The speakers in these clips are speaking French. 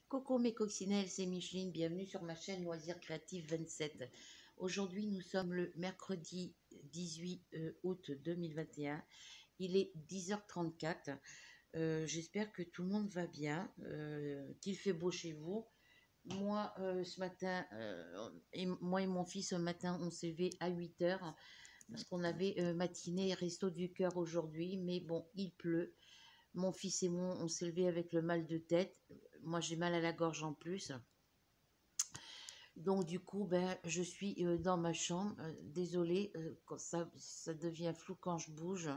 Coucou mes coccinelles, c'est Micheline, bienvenue sur ma chaîne Loisirs Créatifs 27. Aujourd'hui, nous sommes le mercredi 18 août 2021. Il est 10h34. J'espère que tout le monde va bien, qu'il fait beau chez vous. Moi, ce matin, moi et mon fils, ce matin, on s'est levé à 8h parce qu'on avait matinée Resto du Cœur aujourd'hui, mais bon, il pleut. Mon fils et moi, on s'est levé avec le mal de tête. Moi, j'ai mal à la gorge en plus. Donc, du coup, ben, je suis dans ma chambre. Désolée, quand ça devient flou quand je bouge.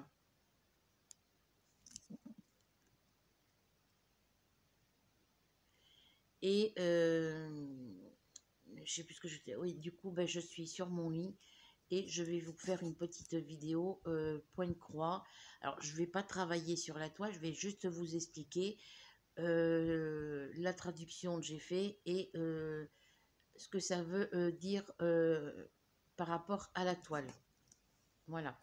Et je sais plus ce que je disais. Oui, du coup, ben, je suis sur mon lit et je vais vous faire une petite vidéo point de croix. Alors, je ne vais pas travailler sur la toile, je vais juste vous expliquer la traduction que j'ai fait et ce que ça veut dire par rapport à la toile. Voilà.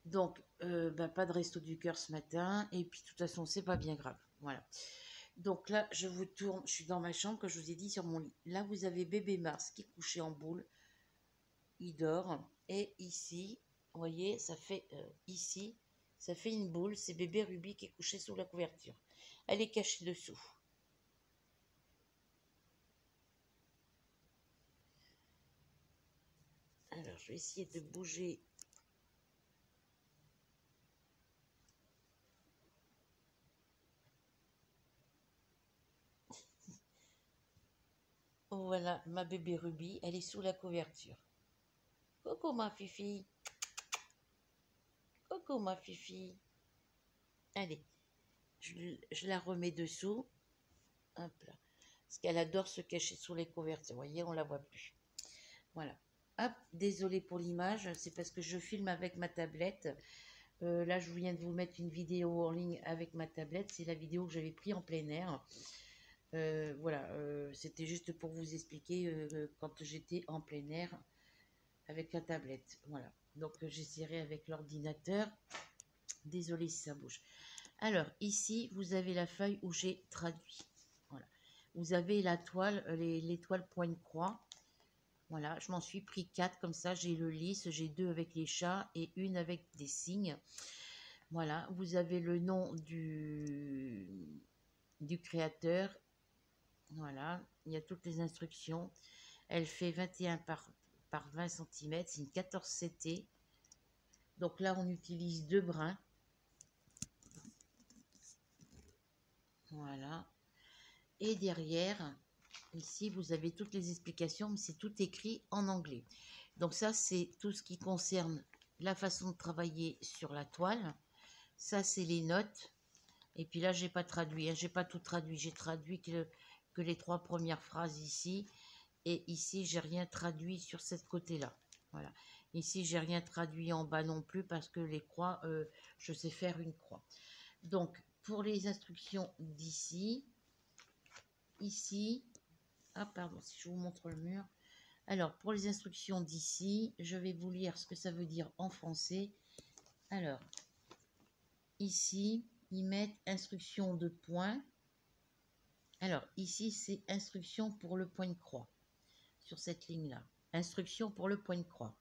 Donc, bah, pas de resto du cœur ce matin. Et puis, de toute façon, c'est pas bien grave. Voilà. Donc là, je vous tourne. Je suis dans ma chambre, que je vous ai dit, sur mon lit. Là, vous avez bébé Mars qui est couché en boule. Il dort. Et ici, vous voyez, ça fait ici, ça fait une boule. C'est bébé Ruby qui est couché sous la couverture. Elle est cachée dessous. Alors, je vais essayer de bouger. Voilà, ma bébé Ruby, elle est sous la couverture. Coucou ma fifi. Coucou ma fifi. Allez, je la remets dessous. Hop là. Parce qu'elle adore se cacher sous les couvertures. Vous voyez, on la voit plus. Voilà. Hop, désolée pour l'image. C'est parce que je filme avec ma tablette. Là, je viens de vous mettre une vidéo en ligne avec ma tablette. C'est la vidéo que j'avais prise en plein air. Voilà, c'était juste pour vous expliquer quand j'étais en plein air avec la tablette. Voilà. Donc, j'essaierai avec l'ordinateur. Désolée si ça bouge. Alors, ici, vous avez la feuille où j'ai traduit. Voilà. Vous avez la toile, les toiles point de croix. Voilà, je m'en suis pris 4 comme ça. J'ai le lys, j'ai 2 avec les chats et une avec des signes. Voilà, vous avez le nom du créateur. Voilà, il y a toutes les instructions. Elle fait 21 par 20 cm, c'est une 14 CT. Donc là, on utilise 2 brins. Voilà. Et derrière, ici, vous avez toutes les explications, mais c'est tout écrit en anglais. Donc ça, c'est tout ce qui concerne la façon de travailler sur la toile. Ça, c'est les notes. Et puis là, j'ai pas traduit, hein, j'ai pas tout traduit. J'ai traduit que les 3 premières phrases ici. Et ici, j'ai rien traduit sur cette côté-là. Voilà. Ici, j'ai rien traduit en bas non plus parce que les croix, je sais faire une croix. Donc, pour les instructions d'ici, ici, ah pardon, si je vous montre le mur. Alors, pour les instructions d'ici, je vais vous lire ce que ça veut dire en français. Alors, ici, ils mettent instruction de point. Alors, ici, c'est instruction pour le point de croix, sur cette ligne-là. Instruction pour le point de croix.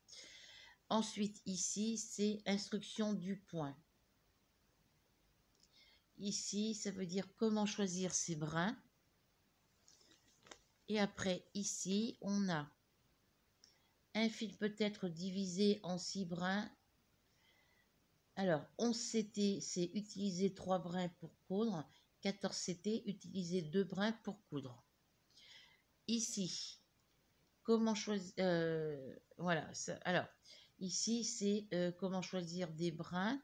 Ensuite, ici, c'est instruction du point. Ici, ça veut dire comment choisir ses brins. Et après, ici, on a un fil peut être divisé en 6 brins. Alors, 11 CT, c'est utiliser 3 brins pour coudre. 14 CT, utiliser 2 brins pour coudre. Ici, comment choisir... voilà, ça, alors, ici, c'est comment choisir des brins.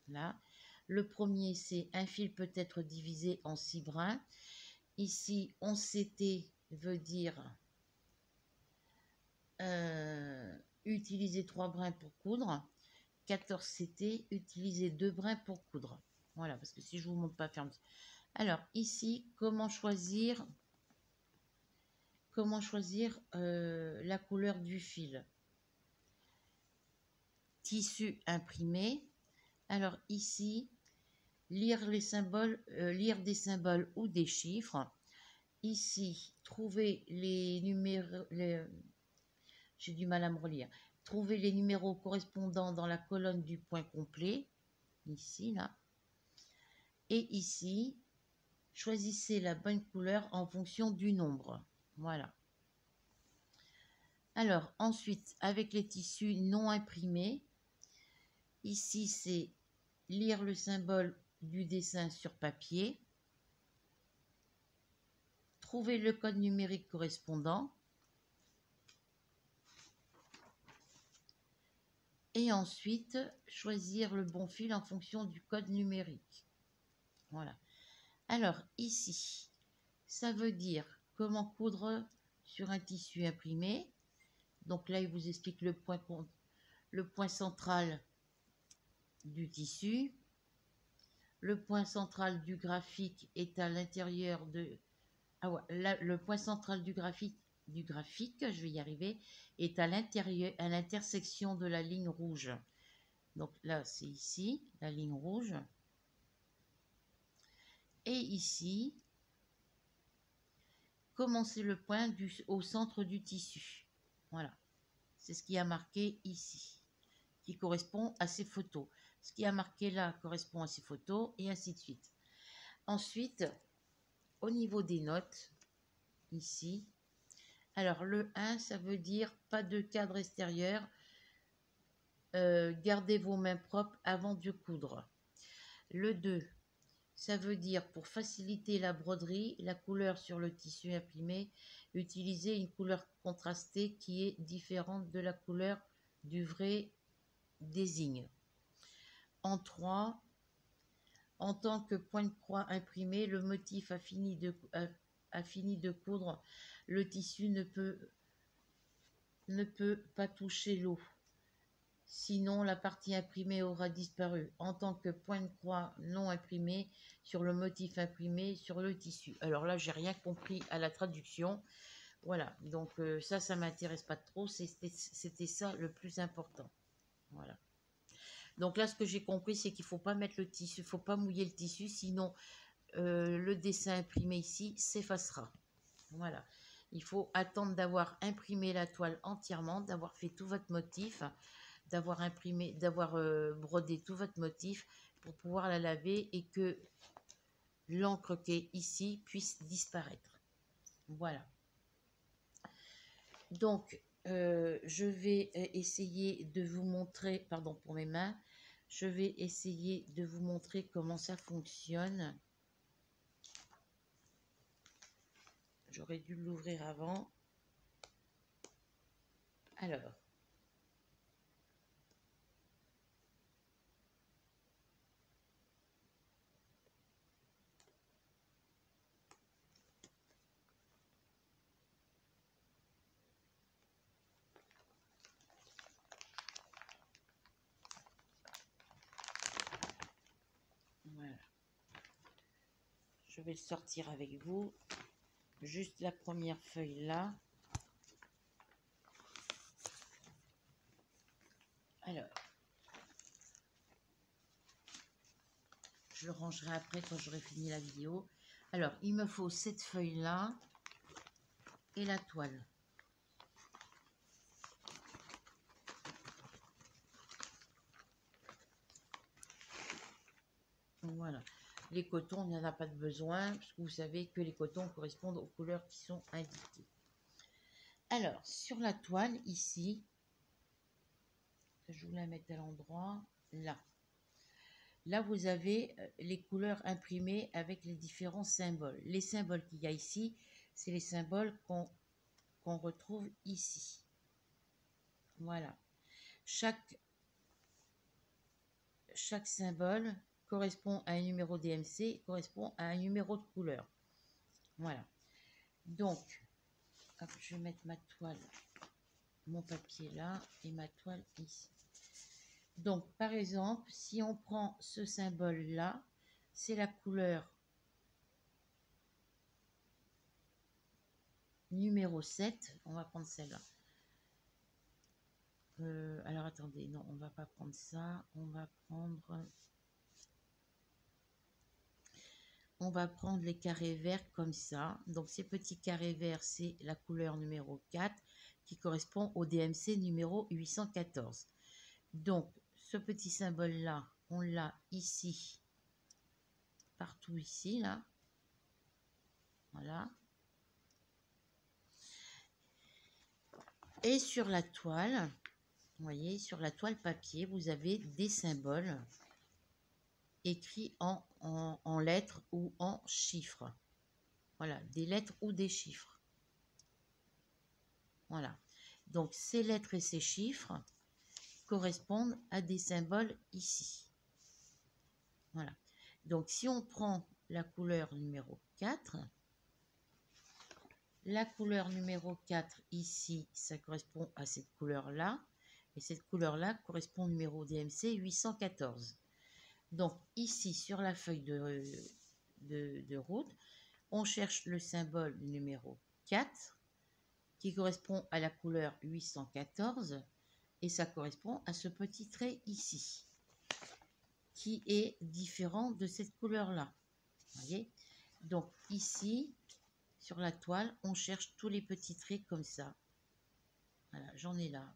Là, le premier, c'est un fil peut être divisé en 6 brins. Ici, 11 CT veut dire utiliser 3 brins pour coudre. 14 CT, utiliser 2 brins pour coudre. Voilà, parce que si je vous montre pas ferme. Alors, ici, comment choisir la couleur du fil. Tissu imprimé. Alors, ici, lire les symboles, lire des symboles ou des chiffres. ici, trouver les numéros, j'ai du mal à me relire. Trouver les numéros correspondants dans la colonne du point complet, ici, là. Et ici, choisissez la bonne couleur en fonction du nombre. Voilà. Alors, ensuite, avec les tissus non imprimés, ici, c'est lire le symbole du dessin sur papier, trouver le code numérique correspondant, et ensuite, choisir le bon fil en fonction du code numérique. Voilà. Alors, ici, ça veut dire comment coudre sur un tissu imprimé. Donc là, il vous explique le point central du tissu. Le point central du graphique est à l'intérieur de... Ah ouais, là, le point central du graphique, je vais y arriver, est à l'intérieur, à l'intersection de la ligne rouge. Donc là, c'est ici, la ligne rouge. Et ici, commencer le point au centre du tissu. Voilà. C'est ce qui a marqué ici, qui correspond à ces photos. Ce qui a marqué là correspond à ces photos, et ainsi de suite. Ensuite, au niveau des notes, ici, alors le 1, ça veut dire pas de cadre extérieur, gardez vos mains propres avant de coudre. Le 2, ça veut dire pour faciliter la broderie, la couleur sur le tissu imprimé, utilisez une couleur contrastée qui est différente de la couleur du vrai désigne. En 3, en tant que point de croix imprimé, le motif a fini de coudre, le tissu ne peut pas toucher l'eau. Sinon, la partie imprimée aura disparu. En tant que point de croix non imprimé, sur le motif imprimé, sur le tissu. Alors là, j'ai rien compris à la traduction. Voilà, donc ça m'intéresse pas trop. C'était ça le plus important. Voilà. Donc là, ce que j'ai compris, c'est qu'il ne faut pas mettre le tissu, il ne faut pas mouiller le tissu, sinon le dessin imprimé ici s'effacera. Voilà. Il faut attendre d'avoir imprimé la toile entièrement, d'avoir fait tout votre motif, d'avoir imprimé, d'avoir brodé tout votre motif pour pouvoir la laver et que l'encre qui est ici puisse disparaître. Voilà. Donc, je vais essayer de vous montrer, pardon pour mes mains, je vais essayer de vous montrer comment ça fonctionne. J'aurais dû l'ouvrir avant. Alors. Voilà. Je vais le sortir avec vous. Juste la première feuille là. Alors. Je le rangerai après quand j'aurai fini la vidéo. Alors, il me faut cette feuille là et la toile. Voilà. Les cotons, il n'y en a pas de besoin, parce que vous savez que les cotons correspondent aux couleurs qui sont indiquées. Alors, sur la toile, ici, je vous la mets à l'endroit, là. Là, vous avez les couleurs imprimées avec les différents symboles. Les symboles qu'il y a ici, c'est les symboles qu'on retrouve ici. Voilà. Chaque symbole correspond à un numéro DMC, correspond à un numéro de couleur. Voilà. Donc, hop, je vais mettre ma toile, mon papier là, et ma toile ici. Donc, par exemple, si on prend ce symbole-là, c'est la couleur numéro 7. On va prendre celle-là. Alors, attendez, non, on va pas prendre ça. On on va prendre les carrés verts comme ça. Donc ces petits carrés verts, c'est la couleur numéro 4 qui correspond au DMC numéro 814. Donc ce petit symbole-là, on l'a ici, partout ici, là. Voilà. Et sur la toile, vous voyez, sur la toile papier, vous avez des symboles écrits en lettres ou en chiffres. Voilà, des lettres ou des chiffres. Voilà. Donc, ces lettres et ces chiffres correspondent à des symboles ici. Voilà. Donc, si on prend la couleur numéro 4, la couleur numéro 4 ici, ça correspond à cette couleur-là. Et cette couleur-là correspond au numéro DMC 814. Donc, ici, sur la feuille de route, on cherche le symbole numéro 4 qui correspond à la couleur 814 et ça correspond à ce petit trait ici qui est différent de cette couleur-là. Voyez? Donc, ici, sur la toile, on cherche tous les petits traits comme ça. Voilà, j'en ai là.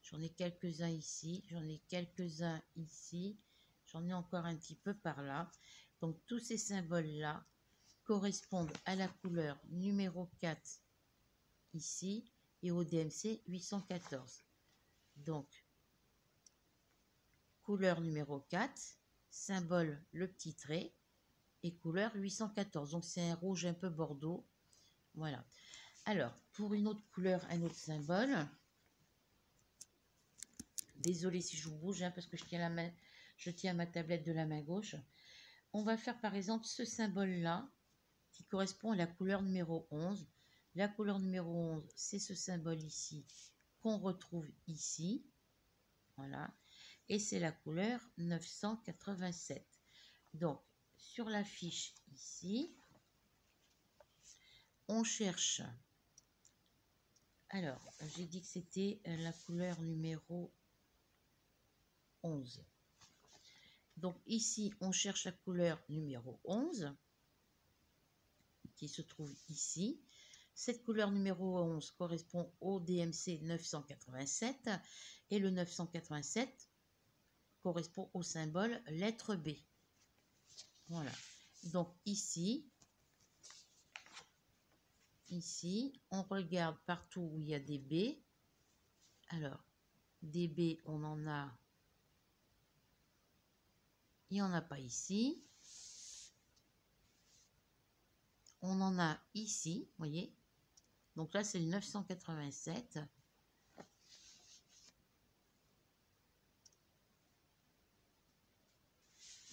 J'en ai quelques-uns ici, j'en ai quelques-uns ici, j'en ai encore un petit peu par là. Donc, tous ces symboles-là correspondent à la couleur numéro 4 ici et au DMC 814. Donc, couleur numéro 4, symbole le petit trait et couleur 814. Donc, c'est un rouge un peu bordeaux. Voilà. Alors, pour une autre couleur, un autre symbole. Désolée si je vous bouge, hein, parce que je tiens ma tablette de la main gauche. On va faire par exemple ce symbole-là, qui correspond à la couleur numéro 11. La couleur numéro 11, c'est ce symbole ici, qu'on retrouve ici. Voilà. Et c'est la couleur 987. Donc, sur la fiche ici, on cherche... Alors, j'ai dit que c'était la couleur numéro 11. Donc ici, on cherche la couleur numéro 11 qui se trouve ici. Cette couleur numéro 11 correspond au DMC 987 et le 987 correspond au symbole lettre B. Voilà. Donc ici, on regarde partout où il y a des B. Alors, des B, on en a... Il n'y en a pas ici. On en a ici, vous voyez. Donc là, c'est le 987.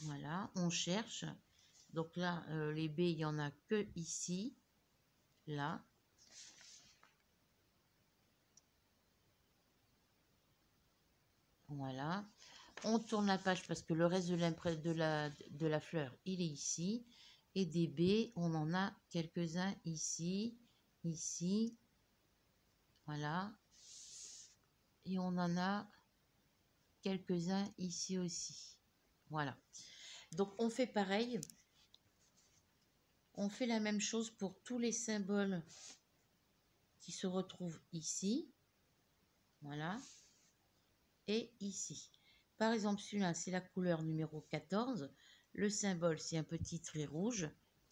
Voilà, on cherche. Donc là, les B, il n'y en a que ici, là. Voilà. On tourne la page parce que le reste de la fleur, il est ici. Et des B, on en a quelques-uns ici, ici. Voilà. Et on en a quelques-uns ici aussi. Voilà. Donc, on fait pareil. On fait la même chose pour tous les symboles qui se retrouvent ici. Voilà. Et ici. Par exemple, celui-là, c'est la couleur numéro 14. Le symbole, c'est un petit trait rouge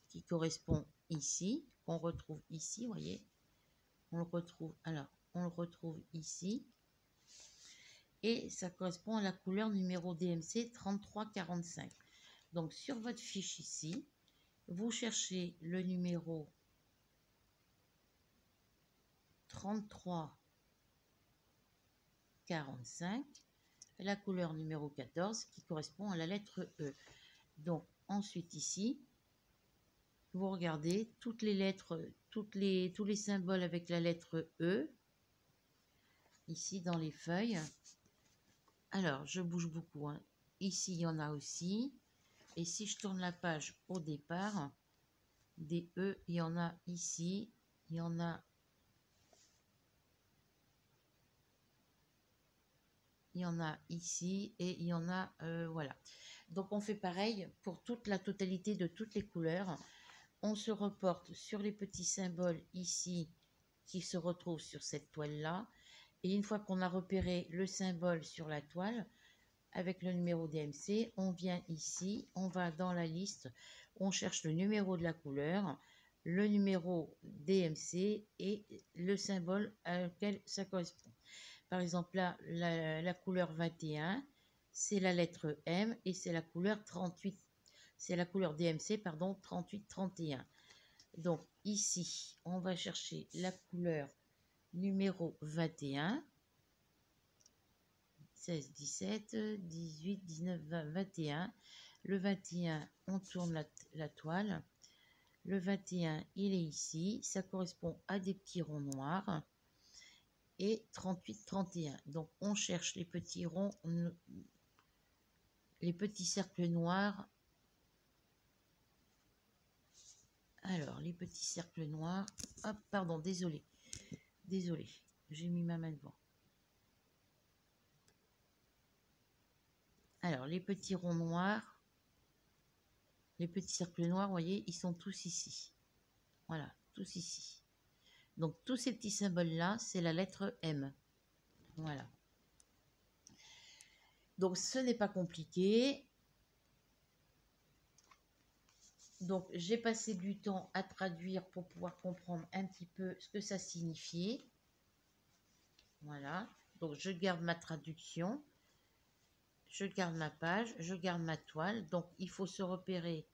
qui correspond ici, qu'on retrouve ici, vous voyez. On le retrouve, alors, on le retrouve ici. Et ça correspond à la couleur numéro DMC 3345. Donc, sur votre fiche ici, vous cherchez le numéro 3345, la couleur numéro 14 qui correspond à la lettre E. Donc, ensuite ici, vous regardez toutes les lettres, tous les symboles avec la lettre E, ici dans les feuilles. Alors, je bouge beaucoup, hein. Ici, il y en a aussi. Et si je tourne la page au départ, des E, il y en a ici, il y en a il y en a ici et il y en a, voilà. Donc on fait pareil pour toute la totalité de toutes les couleurs. On se reporte sur les petits symboles ici qui se retrouvent sur cette toile-là. Et une fois qu'on a repéré le symbole sur la toile, avec le numéro DMC, on vient ici, on va dans la liste, on cherche le numéro de la couleur, le numéro DMC et le symbole auquel ça correspond. Par exemple, là, la couleur 21, c'est la lettre M et c'est la couleur 38. C'est la couleur DMC, pardon, 38-31. Donc ici, on va chercher la couleur numéro 21. 16, 17, 18, 19, 20, 21. Le 21, on tourne la toile. Le 21, il est ici. Ça correspond à des petits ronds noirs. Et 38, 31. Donc, on cherche les petits ronds, les petits cercles noirs. Alors, les petits cercles noirs. Hop, pardon, désolé. Désolé, j'ai mis ma main devant. Alors, les petits ronds noirs, les petits cercles noirs, vous voyez, ils sont tous ici. Voilà, tous ici. Donc, tous ces petits symboles-là, c'est la lettre M. Voilà. Donc, ce n'est pas compliqué. Donc, j'ai passé du temps à traduire pour pouvoir comprendre un petit peu ce que ça signifiait. Voilà. Donc, je garde ma traduction. Je garde ma page. Je garde ma toile. Donc, il faut se repérer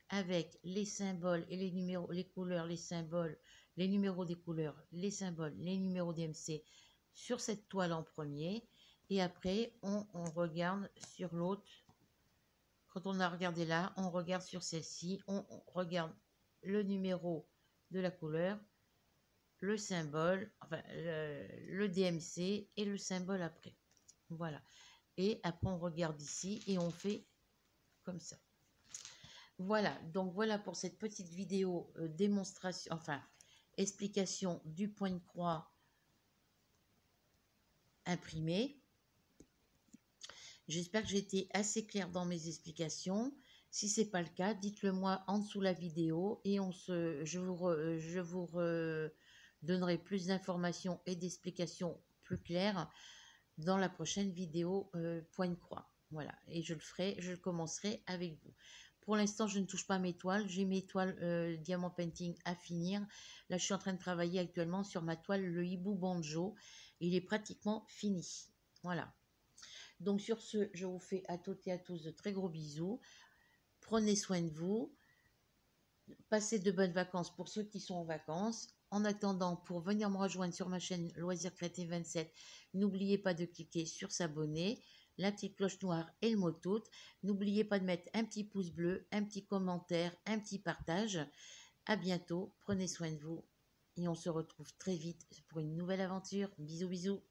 avec les symboles et les numéros, les couleurs, les symboles, les numéros des couleurs, les symboles, les numéros d'MC sur cette toile en premier. Et après, on regarde sur l'autre. Quand on a regardé là, on regarde sur celle-ci. On regarde le numéro de la couleur, le symbole, enfin le DMC et le symbole après. Voilà. Et après, on regarde ici et on fait comme ça. Voilà, donc voilà pour cette petite vidéo démonstration, enfin explication du point de croix imprimé. J'espère que j'ai été assez claire dans mes explications. Si ce n'est pas le cas, dites-le moi en dessous la vidéo et je vous donnerai plus d'informations et d'explications plus claires dans la prochaine vidéo point de croix. Voilà, et je le commencerai avec vous. Pour l'instant, je ne touche pas mes toiles. J'ai mes toiles Diamant Painting à finir. Là, je suis en train de travailler actuellement sur ma toile, le Hibou Banjo. Il est pratiquement fini. Voilà. Donc, sur ce, je vous fais à toutes et à tous de très gros bisous. Prenez soin de vous. Passez de bonnes vacances pour ceux qui sont en vacances. En attendant, pour venir me rejoindre sur ma chaîne Loisirs Créatifs 27, n'oubliez pas de cliquer sur s'abonner, la petite cloche noire et le mot tout. N'oubliez pas de mettre un petit pouce bleu, un petit commentaire, un petit partage. À bientôt, prenez soin de vous et on se retrouve très vite pour une nouvelle aventure. Bisous, bisous.